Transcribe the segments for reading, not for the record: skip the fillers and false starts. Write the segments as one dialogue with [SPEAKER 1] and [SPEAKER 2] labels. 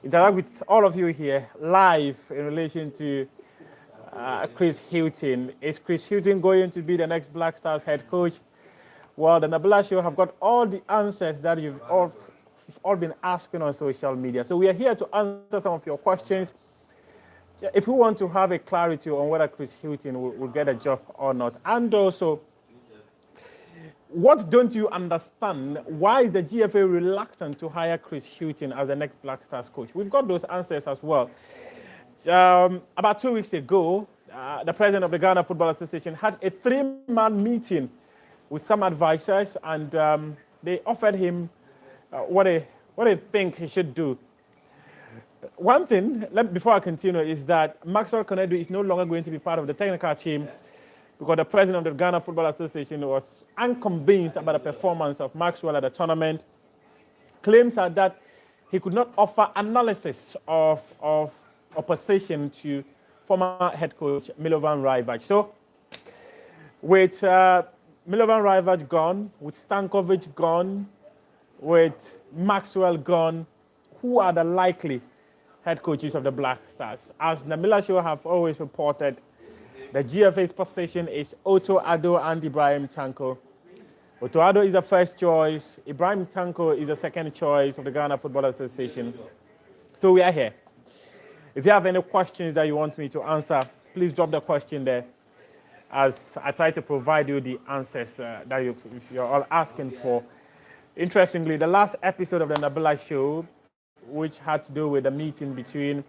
[SPEAKER 1] interact with all of you here live in relation to Chris Hughton. Is Chris Hughton going to be the next Black Stars head coach? Well, the Nabila Show have got all the answers that you've all been asking on social media. So we are here to answer some of your questions. If you want to have a clarity on whether Chris Hughton will get a job or not, and also, what don't you understand? Why is the GFA reluctant to hire Chris Hughton as the next Black Stars coach? We've got those answers as well. About 2 weeks ago, the president of the Ghana Football Association had a 3-man meeting with some advisors, and they offered him what they think he should do. One thing, before I continue, is that Maxwell Konadu is no longer going to be part of the technical team because the president of the Ghana Football Association was unconvinced about the performance of Maxwell at the tournament. Claims are that he could not offer analysis of opposition to former head coach Milovan Rajevac. So, with Milovan Rajevac gone, with Stankovic gone, with Maxwell gone, who are the likely head coaches of the Black Stars? As Nabila Show have always reported, the GFA's position is Otto-Addo and Ibrahim Tanko. Otto-Addo is the first choice. Ibrahim Tanko is the second choice of the Ghana Football Association. So we are here. If you have any questions that you want me to answer, please drop the question there as I try to provide you the answers that you're all asking for. Interestingly, the last episode of the Nabila Show, which had to do with the meeting between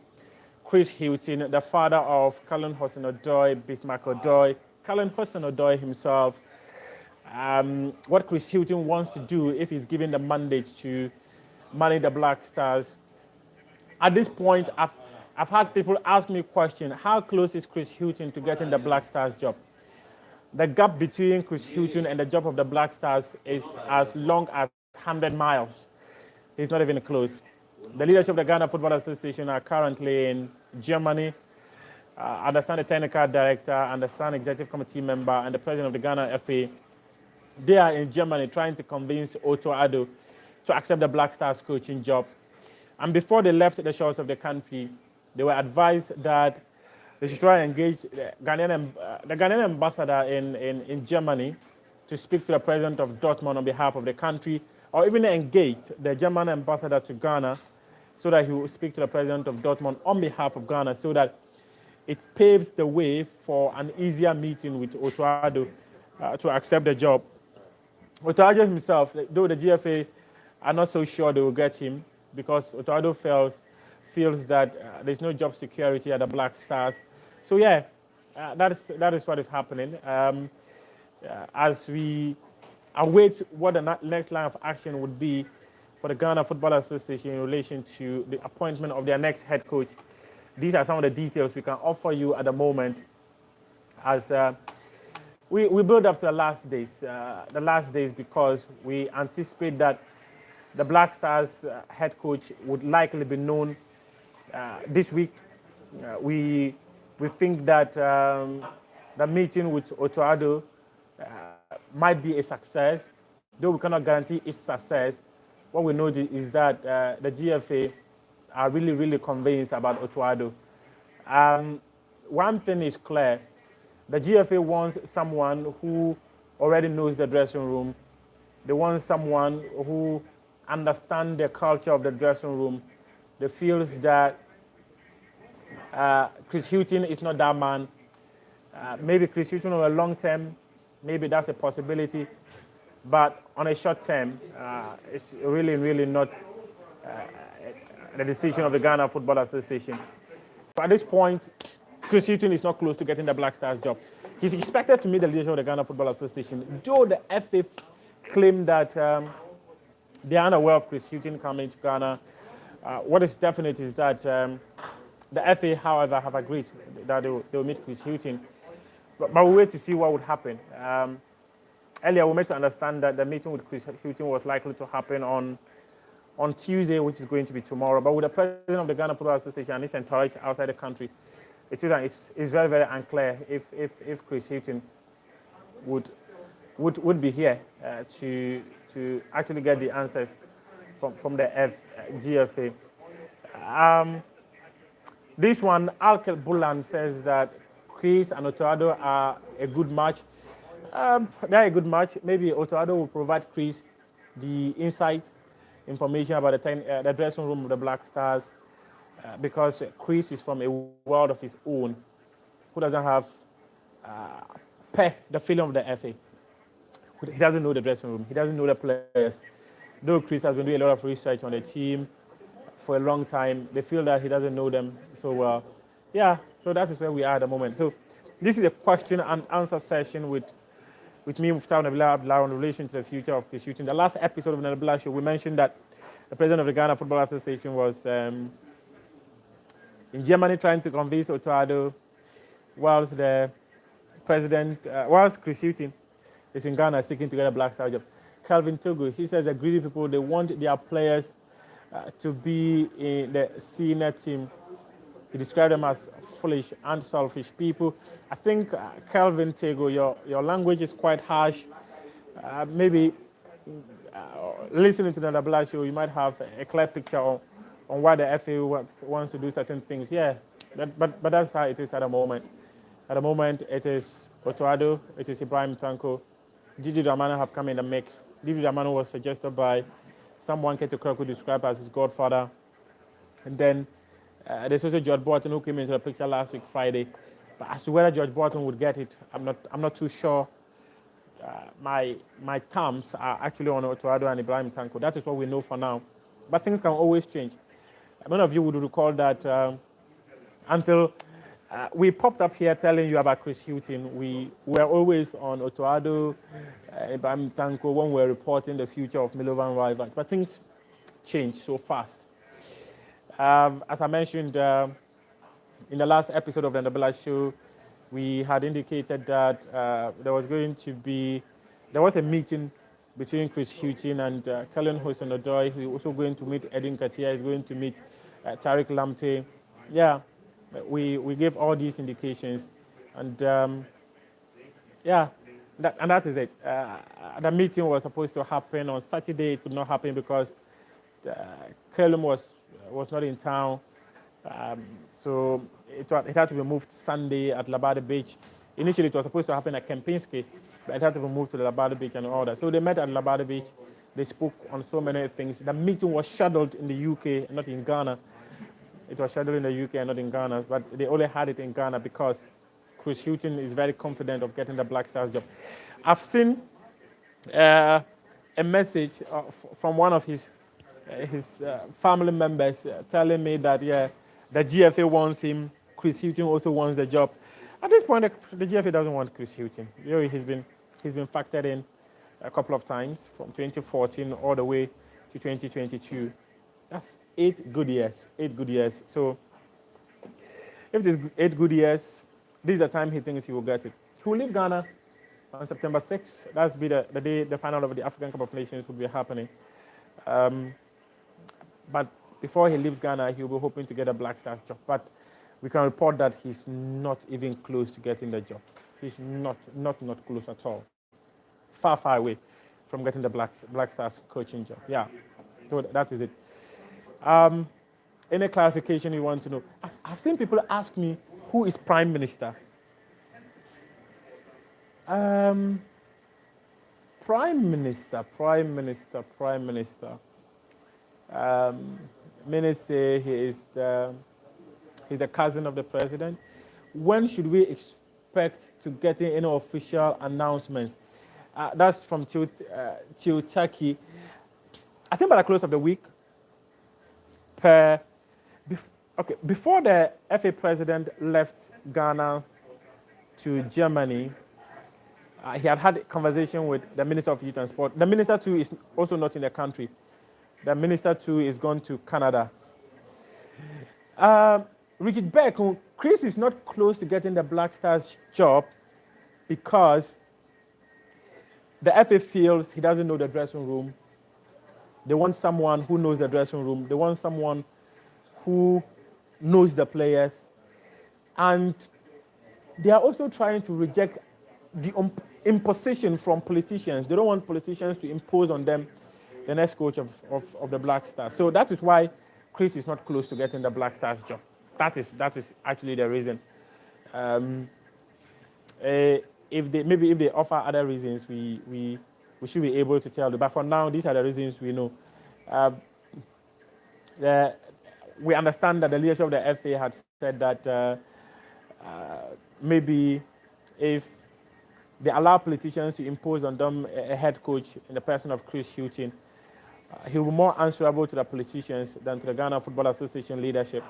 [SPEAKER 1] Chris Hughton, the father of Callum Hudson-Odoi, Bismark Odoi, Callum Hudson-Odoi himself, what Chris Hughton wants to do if he's given the mandate to manage the Black Stars. At this point, I've had people ask me a question: how close is Chris Hughton to getting the Black Stars job? The gap between Chris Hughton and the job of the Black Stars is as long as 100 miles. He's not even close. The leadership of the Ghana Football Association are currently in Germany. I understand the technical director, I understand executive committee member, and the president of the Ghana FA. They are in Germany trying to convince Otto-Addo to accept the Black Stars coaching job. And before they left the shores of the country, they were advised that they should try and engage the Ghanaian ambassador in Germany to speak to the president of Dortmund on behalf of the country, or even engage the German ambassador to Ghana so that he will speak to the president of Dortmund on behalf of Ghana, so that it paves the way for an easier meeting with Otto-Addo to accept the job. Otto-Addo himself, though the GFA are not so sure they will get him, because Otto-Addo feels that there's no job security at the Black Stars. So yeah, that is what is happening. As we await what the next line of action would be for the Ghana Football Association in relation to the appointment of their next head coach, these are some of the details we can offer you at the moment as we build up to the last days because we anticipate that the Black Stars head coach would likely be known this week. We think that the meeting with Otto-Addo might be a success, though we cannot guarantee its success. What we know is that the GFA are really, really convinced about Otto-Addo. One thing is clear: the GFA wants someone who already knows the dressing room. They want someone who understands the culture of the dressing room. They feel that Chris Hughton is not that man. Maybe Chris Hughton over a long term, maybe that's a possibility. But on a short term, it's really, really not the decision of the Ghana Football Association. So at this point, Chris Hughton is not close to getting the Black Stars job. He's expected to meet the leadership of the Ghana Football Association, though the FA claimed that they are unaware of Chris Hughton coming to Ghana. What is definite is that the FA, however, have agreed that they will meet Chris Hughton. But we'll wait to see what would happen. Earlier, we made to understand that the meeting with Chris Hughton was likely to happen on Tuesday, which is going to be tomorrow. But with the president of the Ghana Football Association and his entourage outside the country, it's very, very unclear if Chris Hughton would be here to actually get the answers from the GFA. This one, Alkel Bulan says that Chris and Otoado are a good match. They're a good match. Maybe Otoado will provide Chris the insight, information about the dressing room of the Black Stars, because Chris is from a world of his own, who doesn't have the feeling of the FA. He doesn't know the dressing room. He doesn't know the players. Though Chris has been doing a lot of research on the team for a long time, they feel that he doesn't know them so well. Yeah, so that is where we are at the moment. So this is a question and answer session with me, Muftau Nabila Abdullah, in relation to the future of Chris Hughton. The last episode of the Nabila Show, we mentioned that the president of the Ghana Football Association was in Germany trying to convince Otoado, whilst Chris Hughton is in Ghana seeking to get a Black Star job. Calvin Togo, he says that greedy people, they want their players to be in the senior team. He described them as foolish and selfish people. I think, Calvin Togo, your language is quite harsh. Maybe listening to the Nabila Show, you might have a clear picture on why the FA wants to do certain things. Yeah, but that's how it is at the moment. At the moment, it is Otoado, it is Ibrahim Tanko. Gigi Dramana have come in the mix. Gigi Dramana was suggested by someone Keto Kroko described as his godfather. And then there's also George Borton, who came into the picture last week, Friday. But as to whether George Borton would get it, I'm not too sure. My thumbs are actually on Otoado and Ibrahim Tanko. That is what we know for now. But things can always change. Many of you would recall that until we popped up here telling you about Chris Hughton, we were always on Otoado, Ibrahim Tanko when we were reporting the future of Milovan Rajevac. But things change so fast. As I mentioned in the last episode of the Nabila Show, we had indicated that there was a meeting between Chris Hughton and Callum Hudson-Odoi, who is also going to meet Edin Katia, is going to meet Tariq Lamte. Yeah, we gave all these indications, and that is it. The meeting was supposed to happen on Saturday. It could not happen because Callum was not in town, so it had to be moved Sunday at Labadi Beach. Initially, it was supposed to happen at Kempinski, but it had to be moved to the Labadi Beach and all that. So they met at Labadi Beach. They spoke on so many things. The meeting was scheduled in the UK, not in Ghana. It was scheduled in the UK and not in Ghana, but they only had it in Ghana because Chris Hughton is very confident of getting the Black Stars job. I've seen a message from one of his family members telling me that, yeah, the GFA wants him, Chris Hughton also wants the job. At this point, the GFA doesn't want Chris Hughton. You know, he's been factored in a couple of times from 2014 all the way to 2022. That's 8 good years. So if there's 8 good years, this is the time he thinks he will get it. He will leave Ghana on September 6th. That's be the day the final of the African Cup of Nations will be happening. But before he leaves Ghana, he'll be hoping to get a Black Stars job. But we can report that he's not even close to getting the job. He's not close at all. Far away from getting the Black Stars coaching job. Yeah, so that is it. Any clarification you want to know? I've seen people ask me, who is Prime Minister? Prime Minister. Many say he's the cousin of the president. When should we expect to get any official announcements? That's from Turkey. I think by the close of the week. Before the FA president left Ghana to Germany, he had a conversation with the Minister of Youth and Sport. The minister too is also not in the country. The minister too is gone to Canada. Richard Beck, Chris is not close to getting the Black Stars job because the FA feels he doesn't know the dressing room. They want someone who knows the dressing room. They want someone who knows the players. And they are also trying to reject the imposition from politicians. They don't want politicians to impose on them the next coach of the Black Stars. So that is why Chris is not close to getting the Black Stars job. That is actually the reason. If they offer other reasons, we should be able to tell you. But for now, these are the reasons we know. We understand that the leadership of the FA had said that maybe if they allow politicians to impose on them a head coach in the person of Chris Hughton, he will be more answerable to the politicians than to the Ghana Football Association leadership.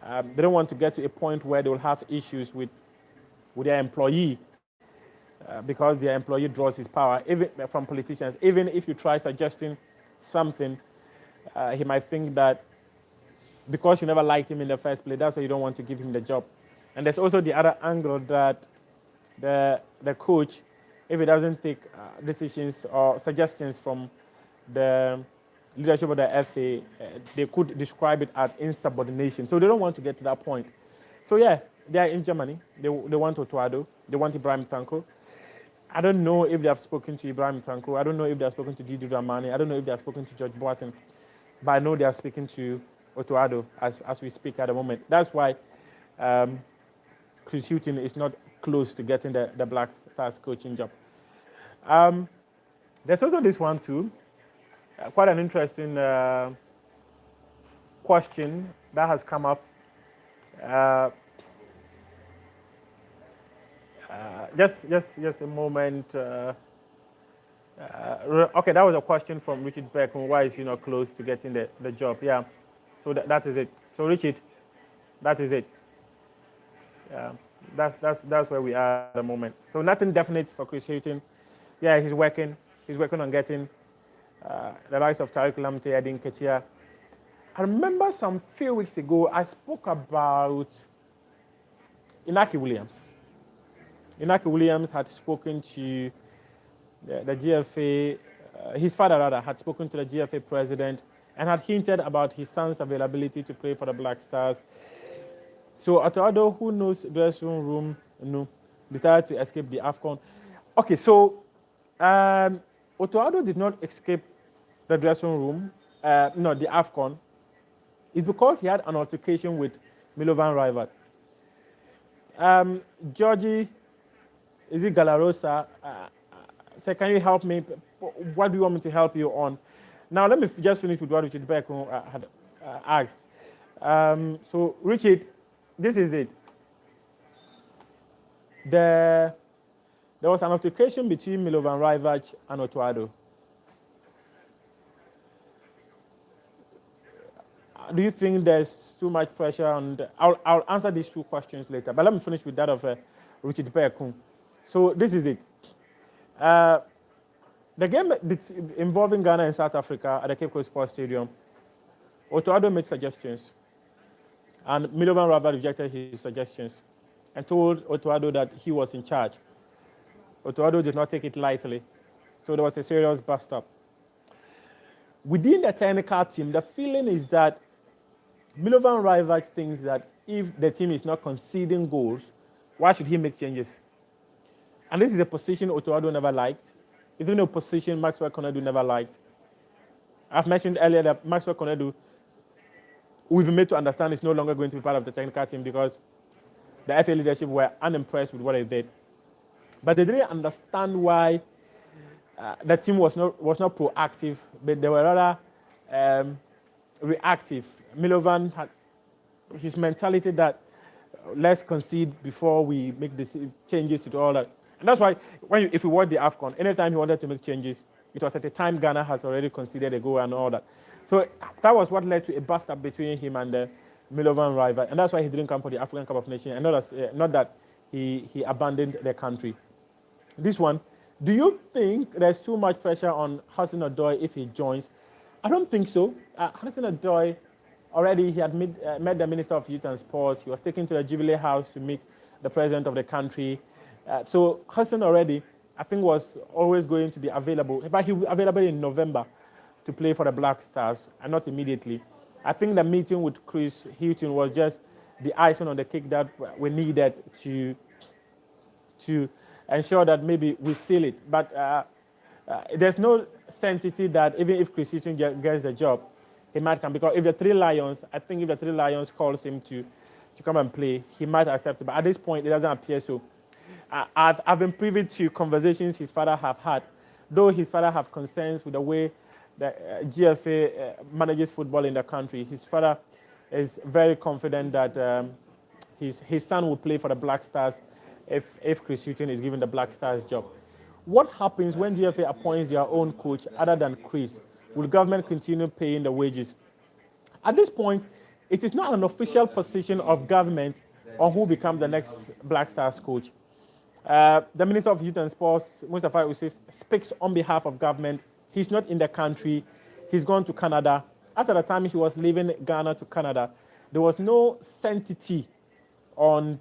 [SPEAKER 1] They don't want to get to a point where they will have issues with their employee because their employee draws his power even from politicians. Even if you try suggesting something, he might think that because you never liked him in the first place, that's why you don't want to give him the job. And there's also the other angle that the coach, if he doesn't take decisions or suggestions from the leadership of the FA, they could describe it as insubordination. So they don't want to get to that point. So yeah, they are in Germany. They want Otto-Addo. They want Ibrahim Tanko. I don't know if they have spoken to Ibrahim Tanko. I don't know if they have spoken to Didi Dramani. I don't know if they have spoken to George Boateng. But I know they are speaking to Otto-Addo as we speak at the moment. That's why Chris Hughton is not close to getting the Black Stars coaching job. There's also this one too. Quite an interesting question that has come up. Just a moment. Okay, that was a question from Richard Beck. Why is he not close to getting the job? Yeah, so that is it. So Richard, that is it. Yeah, that's where we are at the moment. So nothing definite for Chris Hughton. Yeah, he's working on getting the likes of Tariq Lamptey, Edin Ketia. I remember some few weeks ago, I spoke about Inaki Williams. Inaki Williams had spoken to the GFA, his father rather, had spoken to the GFA president and had hinted about his son's availability to play for the Black Stars. So Otto-Addo, who knows dressing room, decided to escape the AFCON. Okay, so Otto-Addo did not escape the dressing room, the AFCON. It's because he had an altercation with Milovan Rajevac. Georgie, is it Galarosa? Said, can you help me? What do you want me to help you on? Now, let me just finish with what Richard Beck had asked. So, Richard, this is it. There was an altercation between Milovan Rajevac and Otto-Addo. Do you think there's too much pressure on I'll answer these two questions later, but let me finish with that of Richard Beck. So this is it. The game involving Ghana and South Africa at the Cape Coast Sports Stadium, Otto-Addo made suggestions, and Milovan Rajevac rejected his suggestions and told Otto-Addo that he was in charge. Otto-Addo did not take it lightly, so there was a serious bust-up. Within the technical team, the feeling is that Milovan Rajevac thinks that if the team is not conceding goals, why should he make changes? And this is a position Otto-Addo never liked. It's even a position Maxwell Konadu never liked. I've mentioned earlier that Maxwell Konadu, we've been made to understand, is no longer going to be part of the technical team because the FA leadership were unimpressed with what he did. But they didn't understand why the team was not proactive, but they were rather reactive. Milovan had his mentality that let's concede before we make the changes to all that. And that's why if we watch the AFCON, anytime he wanted to make changes, it was at the time Ghana has already conceded a goal and all that. So that was what led to a bust-up between him and Milovan Rajevac. And that's why he didn't come for the African Cup of Nations, and not that he abandoned the country. This one, do you think there's too much pressure on Hudson-Odoi if he joins? I don't think so. Hudson-Odoi, already he had met the Minister of Youth and Sports. He was taken to the Jubilee House to meet the President of the country. So Hudson already, I think, was always going to be available. But he will be available in November to play for the Black Stars, and not immediately. I think the meeting with Chris Hughton was just the icing on the cake that we needed to ensure that maybe we seal it. But there's no certainty that even if Chris Hughton gets the job, he might come. Because if the Three Lions, I think if the Three Lions calls him to come and play, he might accept it. But at this point, it doesn't appear so. I've been privy to conversations his father have had, though his father have concerns with the way the GFA manages football in the country. His father is very confident that his son will play for the Black Stars if Chris Hughton is given the Black Stars job. What happens when GFA appoints their own coach other than Chris? Will government continue paying the wages? At this point, it is not an official position of government on who becomes the next Black Stars coach. The Minister of Youth and Sports, Mustafa Usif, speaks on behalf of government. He's not in the country. He's gone to Canada. After the time he was leaving Ghana to Canada, there was no sanctity on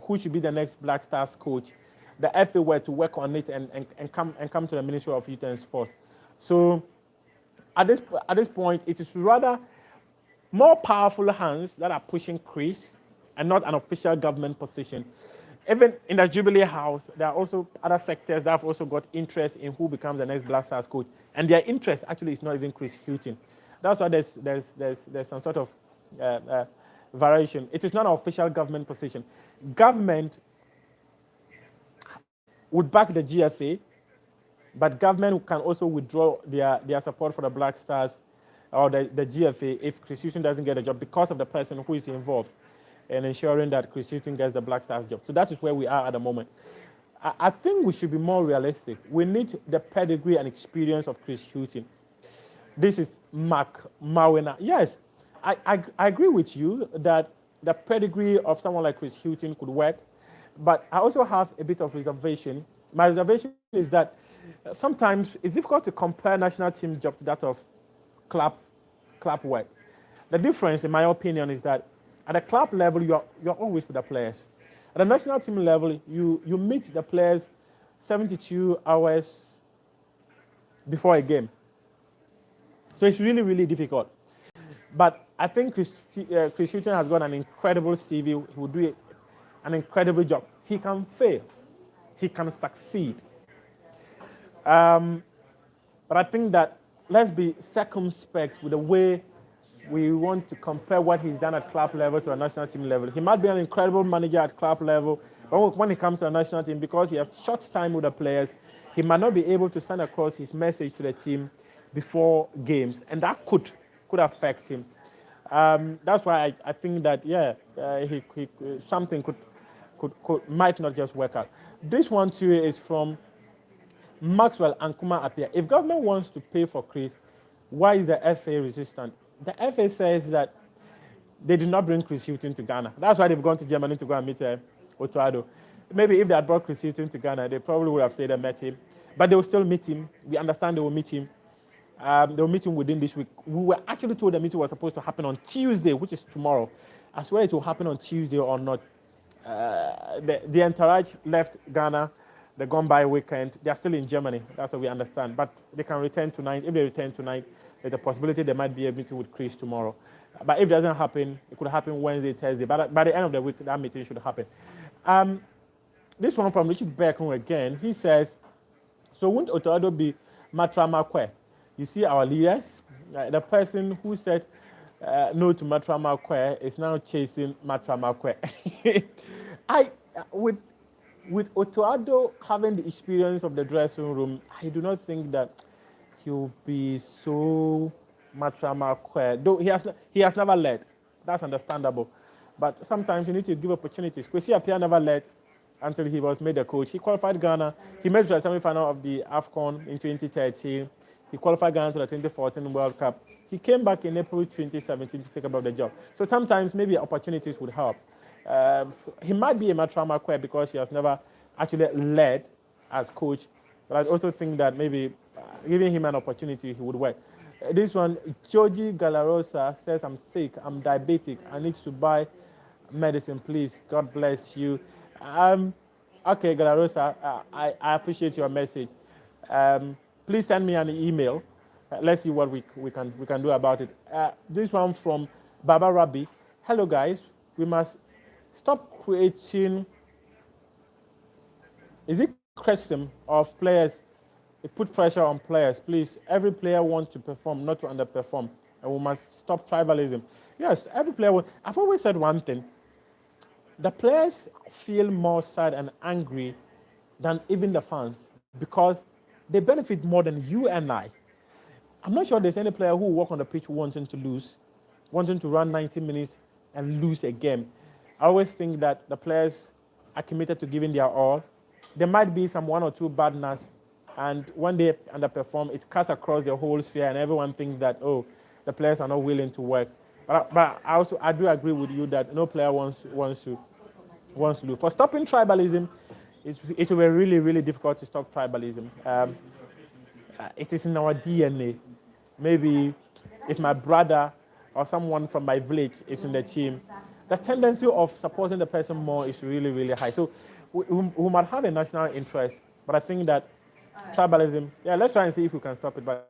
[SPEAKER 1] who should be the next Black Stars coach. The FA were to work on it and come to the Ministry of Youth and Sports. So at this point, it is rather more powerful hands that are pushing Chris and not an official government position. Even in the Jubilee House, there are also other sectors that have also got interest in who becomes the next Black Stars coach. And their interest actually is not even Chris Hughton. That's why there's some sort of variation. It is not an official government position. Government would back the GFA, but government can also withdraw their support for the Black Stars or the GFA if Chris Hughton doesn't get a job because of the person who is involved in ensuring that Chris Hughton gets the Black Stars job. So that is where we are at the moment. I think we should be more realistic. We need the pedigree and experience of Chris Hughton. This is Mark Mawena. Yes, I agree with you that the pedigree of someone like Chris Hughton could work, but I also have a bit of reservation. My reservation is that sometimes it's difficult to compare national team job to that of club work. The difference, in my opinion, is that at the club level, you're always with the players. At the national team level, you meet the players 72 hours before a game. So it's really, really difficult. But I think Chris Hughton has got an incredible CV. He will do an incredible job. He can fail. He can succeed. But I think that let's be circumspect with the way we want to compare what he's done at club level to a national team level. He might be an incredible manager at club level, but when it comes to a national team, because he has short time with the players, he might not be able to send across his message to the team before games, and that could affect him. That's why I think that something might not just work out. This one too is from Maxwell and Kuma Apia. If government wants to pay for Chris, why is the FA resistant? The FA says that they did not bring Chris Hughton to Ghana. That's why they've gone to Germany to go and meet Otuado. Maybe if they had brought Chris Hughton to Ghana, they probably would have said they met him. But they will still meet him. We understand they will meet him. They will meet him within this week. We were actually told the meeting was supposed to happen on Tuesday, which is tomorrow. I swear it will happen on Tuesday or not. The entourage left Ghana. They're gone by weekend. They're still in Germany. That's what we understand. But they can return tonight. If they return tonight, there's a possibility there might be a meeting with Chris tomorrow. But if it doesn't happen, it could happen Wednesday, Thursday. But by the end of the week, that meeting should happen. This one from Richard Beckham again. He says, so won't Otuado be Matramakwe? You see our leaders? The person who said no to Matramakwe is now chasing Matramakwe. With Otuado having the experience of the dressing room, I do not think that he'll be so Matramakwe. Though he has never led. That's understandable. But sometimes you need to give opportunities. Kwesi Appiah never led until he was made a coach. He qualified Ghana. He made the semi-final of the AFCON in 2013. He qualified Ghana to the 2014 World Cup. He came back in April 2017 to take about the job. So sometimes maybe opportunities would help. He might be a Matramakwe because he has never actually led as coach. But I also think that maybe giving him an opportunity, he would work. This one, Joji Galarosa says, I'm sick, I'm diabetic, I need to buy medicine, please. God bless you. Okay, Galarosa, I appreciate your message. Please send me an email. Let's see what we can do about it. This one from Baba Rabbi. Hello, guys. We must stop creating. Is it criticism of players? It put pressure on players. Please, every player wants to perform, not to underperform. and we must stop tribalism. Yes, every player will. I've always said one thing. The players feel more sad and angry than even the fans because they benefit more than you and I. I'm not sure there's any player who will walk on the pitch wanting to lose, wanting to run 90 minutes and lose a game. I always think that the players are committed to giving their all. There might be some one or two bad nights, and when they underperform, it cuts across the whole sphere, and everyone thinks that, oh, the players are not willing to work. But I do agree with you that no player wants to lose. For stopping tribalism, it will be really, really difficult to stop tribalism. It is in our DNA. Maybe if my brother or someone from my village is in the team, the tendency of supporting the person more is really, really high. So we might have a national interest, but I think that tribalism, let's try and see if we can stop it. But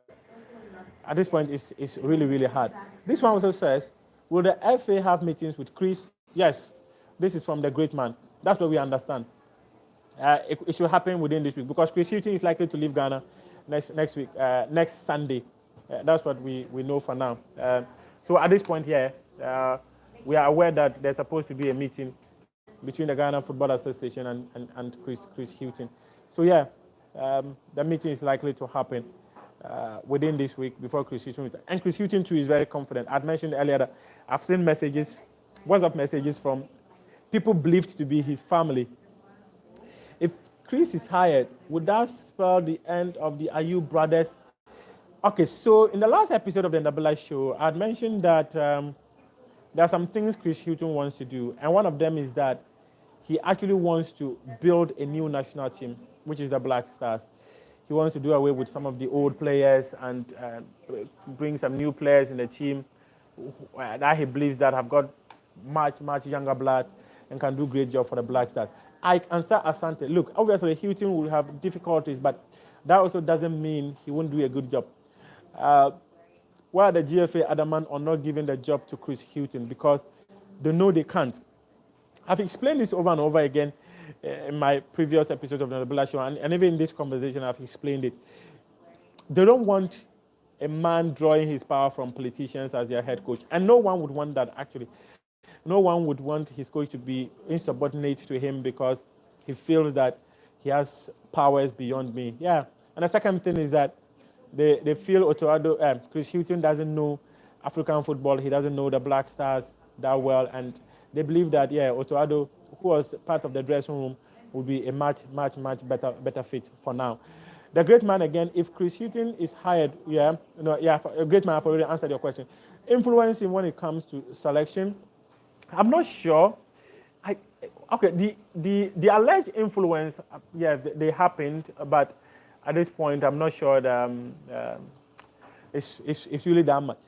[SPEAKER 1] at this point, it's really, really hard. This one also says, will the FA have meetings with Chris? Yes, this is from the great man. That's what we understand. It should happen within this week because Chris Hughton is likely to leave Ghana next week, next Sunday. That's what we know for now. So at this point here, we are aware that there's supposed to be a meeting between the Ghana Football Association and Chris Hughton. So the meeting is likely to happen within this week before Chris Hughton. And Chris Hughton too is very confident. I'd mentioned earlier that I've seen messages, WhatsApp messages from people believed to be his family. If Chris is hired, would that spell the end of the Ayew brothers? Okay, so in the last episode of the Nabila show, I'd mentioned that there are some things Chris Hughton wants to do, and one of them is that he actually wants to build a new national team, which is the Black Stars. He wants to do away with some of the old players and bring some new players in the team that he believes that have got much younger blood and can do a great job for the Black Stars. Ike and Sir Asante, look, obviously Hughton will have difficulties, but that also doesn't mean he won't do a good job. Why are the GFA adamant on not giving the job to Chris Hughton? Because they know they can't. I've explained this over and over again in my previous episode of the Nabila show, and even in this conversation, I've explained it. They don't want a man drawing his power from politicians as their head coach, and no one would want that, actually. No one would want his coach to be insubordinate to him because he feels that he has powers beyond me. Yeah, and the second thing is that they feel Chris Hughton doesn't know African football. He doesn't know the Black Stars that well, and they believe that Otto, who was part of the dressing room, would be a much better fit for now. The great man again. If Chris Hughton is hired, a great man. I've already answered your question. Influencing when it comes to selection, I'm not sure. The alleged influence, they happened, but at this point, I'm not sure that it's really that much.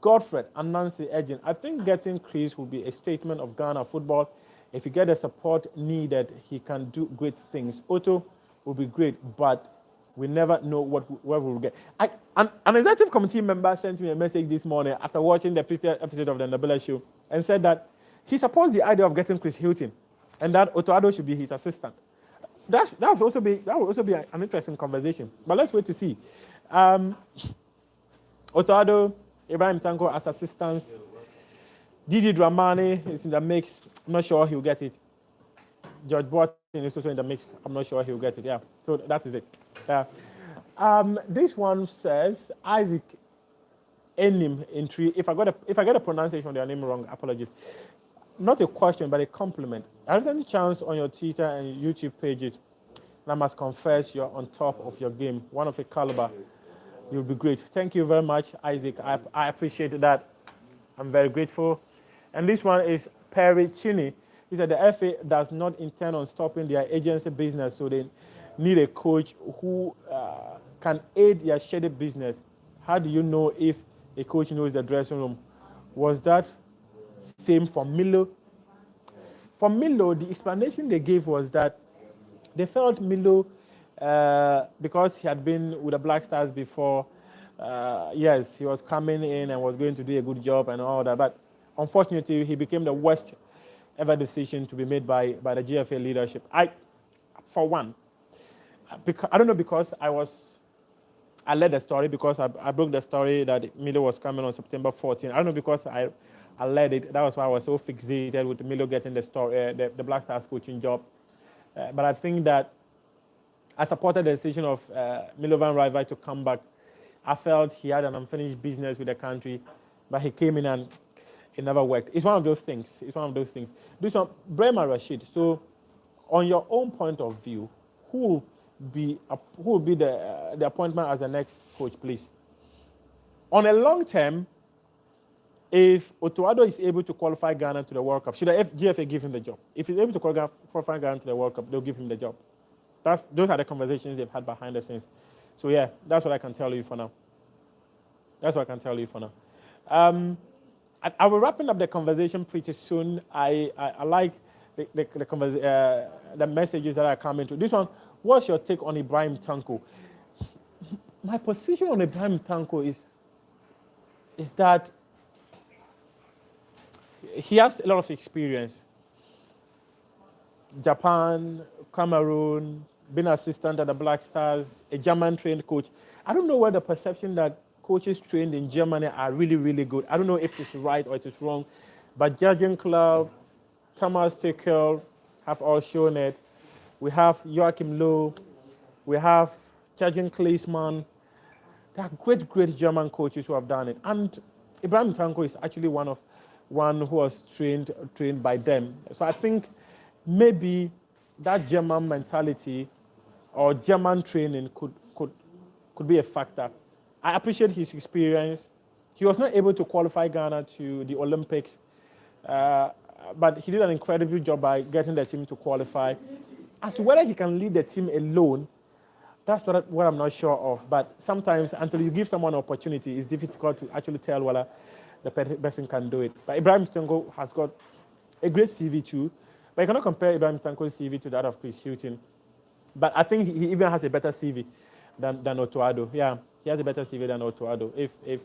[SPEAKER 1] Godfred and Nancy Edgin, I think getting Chris will be a statement of Ghana football. If he gets the support needed, he can do great things. Otto will be great, but we never know what we will get. An executive committee member sent me a message this morning after watching the previous episode of the Nabila show and said that he supports the idea of getting Chris Hughton and that Otto should be his assistant. That would also be an interesting conversation. But let's wait to see. Otto, Ibrahim Tanko as assistants. Didi Dramani is in the mix. I'm not sure he'll get it. George Boateng is also in the mix. I'm not sure he'll get it. Yeah. So that is it. This one says Isaac Enim in tree. If I get a pronunciation of their name wrong, apologies. Not a question, but a compliment. I have any chance on your Twitter and YouTube pages, and I must confess you're on top of your game. One of a caliber. You'll be great. Thank you very much, Isaac. I appreciate that. I'm very grateful. And this one is Perry Chinny. He said the FA does not intend on stopping their agency business, so they need a coach who can aid their shady business. How do you know if a coach knows the dressing room? Was that same for Milo? For Milo, the explanation they gave was that they felt Milo, because he had been with the Black Stars before, yes, he was coming in and was going to do a good job and all that. But unfortunately, he became the worst ever decision to be made by the GFA leadership. For one, I don't know, because I I led the story because I broke the story that Milo was coming on September 14. I don't know because I led it. That was why I was so fixated with Milo getting the story, the Black Stars coaching job. But I think that I supported the decision of Milovan Rajevac to come back. I felt he had an unfinished business with the country, but he came in and it never worked. It's one of those things. It's one of those things. This one, Brema Rashid. So, on your own point of view, who will be the appointment as the next coach, please? On a long term, if Otto-Addo is able to qualify Ghana to the World Cup, should the GFA give him the job? If he's able to qualify Ghana to the World Cup, they'll give him the job. Those are the conversations they've had behind the scenes. So yeah, that's what I can tell you for now. That's what I can tell you for now. I will wrapping up the conversation pretty soon. I like the messages that are coming to. This one, what's your take on Ibrahim Tanko? My position on Ibrahim Tanko is that he has a lot of experience. Japan, Cameroon, being assistant at the Black Stars, a German-trained coach. I don't know where the perception that coaches trained in Germany are really, really good. I don't know if it's right or it is wrong, but Jurgen Klopp, Thomas Tuchel have all shown it. We have Joachim Löw, we have Jurgen Klinsmann. They are great, great German coaches who have done it. And Ibrahim Tanko is actually one who was trained by them. So I think maybe that German mentality or German training could be a factor. I appreciate his experience. He was not able to qualify Ghana to the Olympics, but he did an incredible job by getting the team to qualify. As to whether he can lead the team alone, that's what I'm not sure of. But sometimes, until you give someone an opportunity, it's difficult to actually tell whether the person can do it. But Ibrahim Tanko has got a great CV too. But you cannot compare Ibrahim Tanko's CV to that of Chris Hughton. But I think he even has a better CV than Otto-Addo. Yeah, he has a better CV than Otto-Addo. If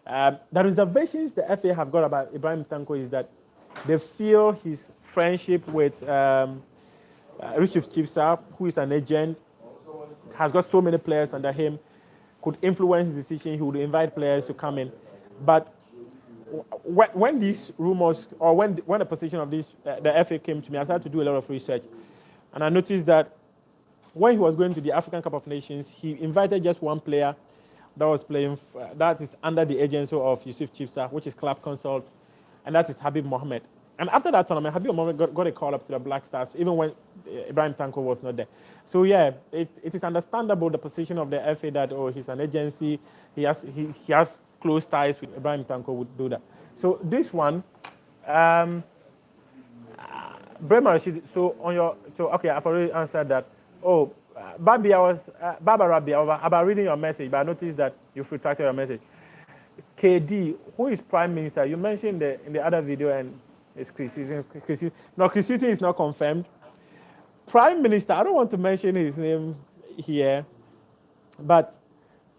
[SPEAKER 1] the reservations the FA have got about Ibrahim Tanko is that they feel his friendship with Richard Chipsa, who is an agent, has got so many players under him, could influence his decision. He would invite players to come in. But when these rumors, or when the position of this, the FA came to me, I started to do a lot of research. And I noticed that when he was going to the African Cup of Nations, he invited just one player that was playing, that is under the agency of Yusuf Chipsa, which is club consult, and that is Habib Mohamed. And after that tournament, Habib Mohamed got a call up to the Black Stars, even when Ibrahim Tanko was not there. So yeah, it is understandable the position of the FA that, oh, he's an agency, he has close ties with Ibrahim Tanko would do that. So this one, Brema Rashid, okay, I've already answered that. Oh, Baba Rabbi, about reading your message, but I noticed that you've retracted your message. KD, who is Prime Minister? You mentioned in the other video, and it's Chris Hughton. No, Chris Hughton is not confirmed. Prime Minister, I don't want to mention his name here, but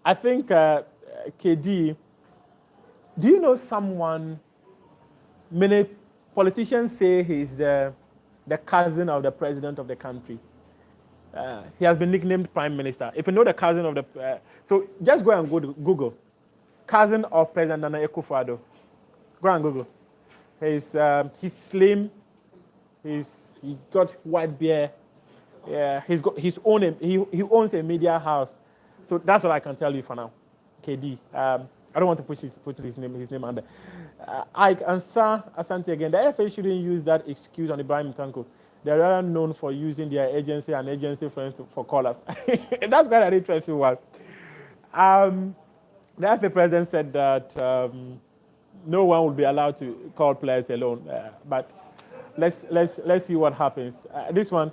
[SPEAKER 1] I think KD, do you know someone, many politicians say he's the cousin of the president of the country. He has been nicknamed Prime Minister. If you know the cousin of the... so just go and go to Google. Cousin of President Nana Akufo-Addo. Go and Google. He's slim. He got white beard. Yeah, he owns a media house. So that's what I can tell you for now. KD. I don't want to put his name under. Ike and Asante again. The FA shouldn't use that excuse on Ibrahim Tanko. They're rather known for using their agency and agency friends for callers. That's quite an interesting one. The FA president said that no one will be allowed to call players alone. But let's see what happens. This one,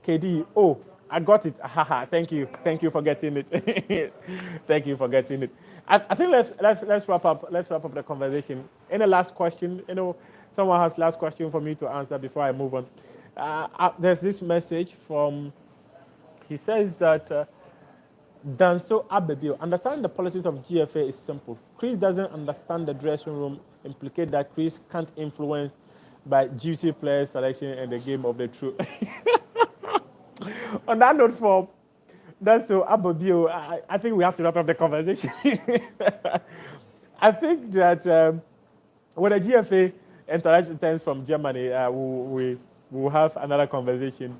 [SPEAKER 1] KD. Oh, I got it. Haha. Thank you for getting it. Thank you for getting it. I think let's wrap up the conversation. Any last question? Someone has last question for me to answer before I move on. There's this message from, he says that, Danso Abebio, understanding the politics of GFA is simple. Chris doesn't understand the dressing room, implicate that Chris can't influence by duty player selection and the game of the truth. On that note, That's so Abobio. I think we have to wrap up the conversation. I think that when the GFA entourage returns from Germany, we will have another conversation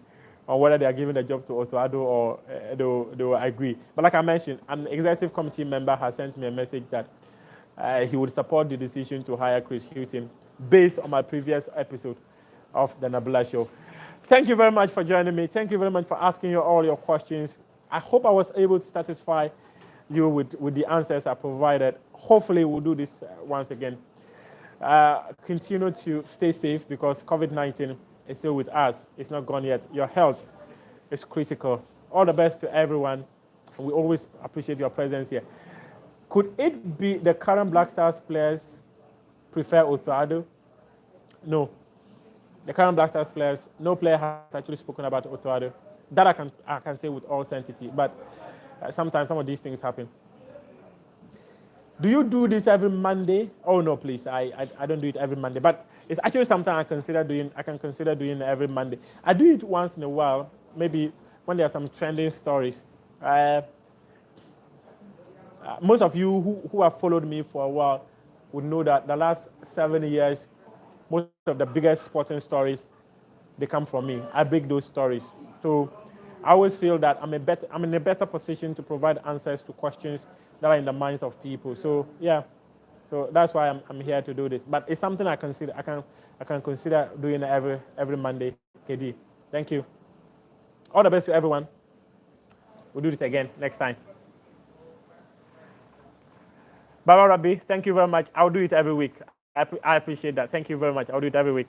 [SPEAKER 1] on whether they are giving the job to Otuado or they will agree. But like I mentioned, an executive committee member has sent me a message that he would support the decision to hire Chris Hughton based on my previous episode of the Nabula Show. Thank you very much for joining me. Thank you very much for asking all your questions. I hope I was able to satisfy you with the answers I provided. Hopefully, we'll do this once again. Continue to stay safe because COVID-19 is still with us. It's not gone yet. Your health is critical. All the best to everyone. We always appreciate your presence here. Could it be the current Black Stars players prefer Otuado? No. The current Black Stars players, no player has actually spoken about Otuado. That I can say with all certainty. But sometimes some of these things happen. Do you do this every Monday? Oh no, please. I don't do it every Monday. But it's actually something I can consider doing every Monday. I do it once in a while, maybe when there are some trending stories. Most of you who have followed me for a while would know that the last 7 years, most of the biggest sporting stories, they come from me. I break those stories. So I always feel that I'm in a better position to provide answers to questions that are in the minds of people. So yeah, so that's why I'm here to do this. But it's something I consider. I can consider doing every Monday. KD, thank you. All the best to everyone. We'll do this again next time. Baba Rabbi, thank you very much. I'll do it every week. I appreciate that. Thank you very much. I'll do it every week.